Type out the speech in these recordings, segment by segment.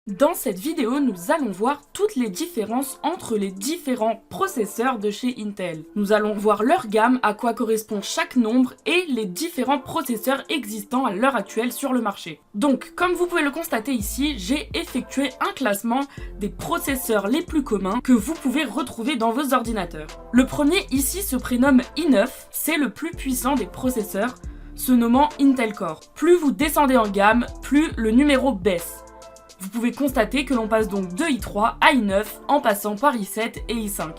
Dans cette vidéo, nous allons voir toutes les différences entre les différents processeurs de chez Intel. Nous allons voir leur gamme, à quoi correspond chaque nombre et les différents processeurs existants à l'heure actuelle sur le marché. Donc, comme vous pouvez le constater ici, j'ai effectué un classement des processeurs les plus communs que vous pouvez retrouver dans vos ordinateurs. Le premier ici se prénomme i9, c'est le plus puissant des processeurs, se nommant Intel Core. Plus vous descendez en gamme, plus le numéro baisse. Vous pouvez constater que l'on passe donc de i3 à i9 en passant par i7 et i5.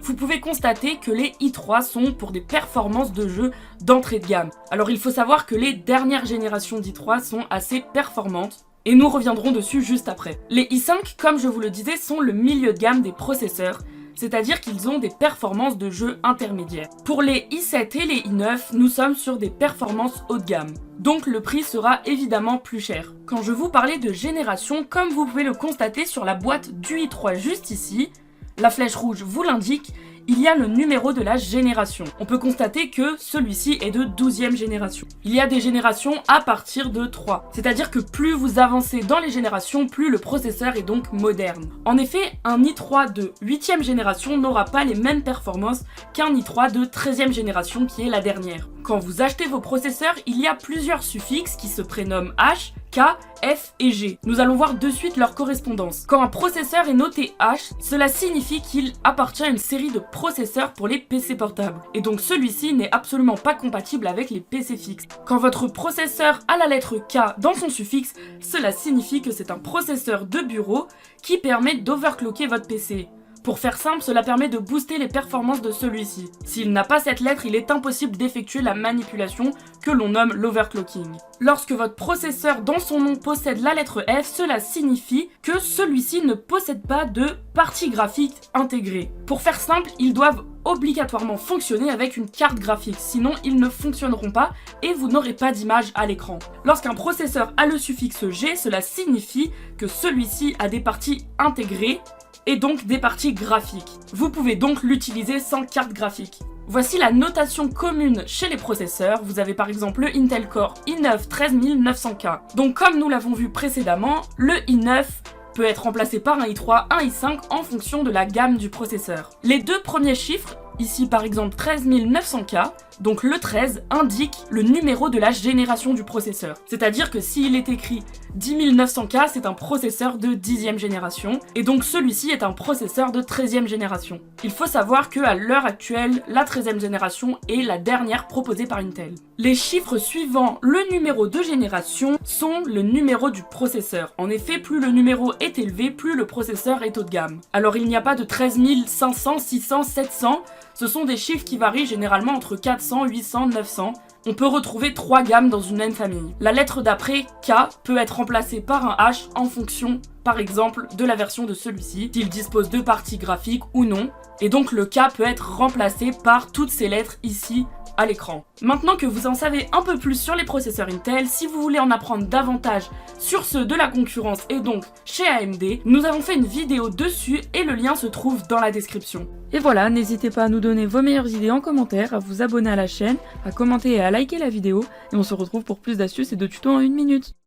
Vous pouvez constater que les i3 sont pour des performances de jeu d'entrée de gamme. Alors il faut savoir que les dernières générations d'i3 sont assez performantes et nous reviendrons dessus juste après. Les i5, comme je vous le disais, sont le milieu de gamme des processeurs, c'est-à-dire qu'ils ont des performances de jeu intermédiaires. Pour les i7 et les i9, nous sommes sur des performances haut de gamme. Donc le prix sera évidemment plus cher. Quand je vous parlais de génération, comme vous pouvez le constater sur la boîte du i3 juste ici, la flèche rouge vous l'indique, il y a le numéro de la génération. On peut constater que celui-ci est de 12e génération. Il y a des générations à partir de 3. C'est-à-dire que plus vous avancez dans les générations, plus le processeur est donc moderne. En effet, un i3 de 8e génération n'aura pas les mêmes performances qu'un i3 de 13e génération qui est la dernière. Quand vous achetez vos processeurs, il y a plusieurs suffixes qui se prénomment H, K, F et G. Nous allons voir de suite leur correspondance. Quand un processeur est noté H, cela signifie qu'il appartient à une série de processeurs pour les PC portables. Et donc celui-ci n'est absolument pas compatible avec les PC fixes. Quand votre processeur a la lettre K dans son suffixe, cela signifie que c'est un processeur de bureau qui permet d'overclocker votre PC. Pour faire simple, cela permet de booster les performances de celui-ci. S'il n'a pas cette lettre, il est impossible d'effectuer la manipulation que l'on nomme l'overclocking. Lorsque votre processeur dans son nom possède la lettre F, cela signifie que celui-ci ne possède pas de partie graphique intégrée. Pour faire simple, ils doivent obligatoirement fonctionner avec une carte graphique, sinon ils ne fonctionneront pas et vous n'aurez pas d'image à l'écran. Lorsqu'un processeur a le suffixe G, cela signifie que celui-ci a des parties intégrées et donc des parties graphiques. Vous pouvez donc l'utiliser sans carte graphique. Voici la notation commune chez les processeurs. Vous avez par exemple le Intel Core i9 13900K. Donc comme nous l'avons vu précédemment, le i9 peut être remplacé par un i3, un i5 en fonction de la gamme du processeur. Les deux premiers chiffres, ici par exemple 13900K, donc le 13 indique le numéro de la génération du processeur. C'est-à-dire que s'il est écrit 10900K, c'est un processeur de 10e génération, et donc celui-ci est un processeur de 13e génération. Il faut savoir qu'à l'heure actuelle, la 13e génération est la dernière proposée par Intel. Les chiffres suivant le numéro de génération sont le numéro du processeur. En effet, plus le numéro est élevé, plus le processeur est haut de gamme. Alors il n'y a pas de 13500, 600, 700, ce sont des chiffres qui varient généralement entre 400, 800, 900. On peut retrouver 3 gammes dans une même famille. La lettre d'après, K, peut être remplacée par un H en fonction, par exemple, de la version de celui-ci, s'il dispose de parties graphiques ou non. Et donc le K peut être remplacé par toutes ces lettres ici à l'écran. Maintenant que vous en savez un peu plus sur les processeurs Intel, si vous voulez en apprendre davantage sur ceux de la concurrence et donc chez AMD, nous avons fait une vidéo dessus et le lien se trouve dans la description. Et voilà, n'hésitez pas à nous donner vos meilleures idées en commentaire, à vous abonner à la chaîne, à commenter et à liker la vidéo, et on se retrouve pour plus d'astuces et de tutos en 1 minute.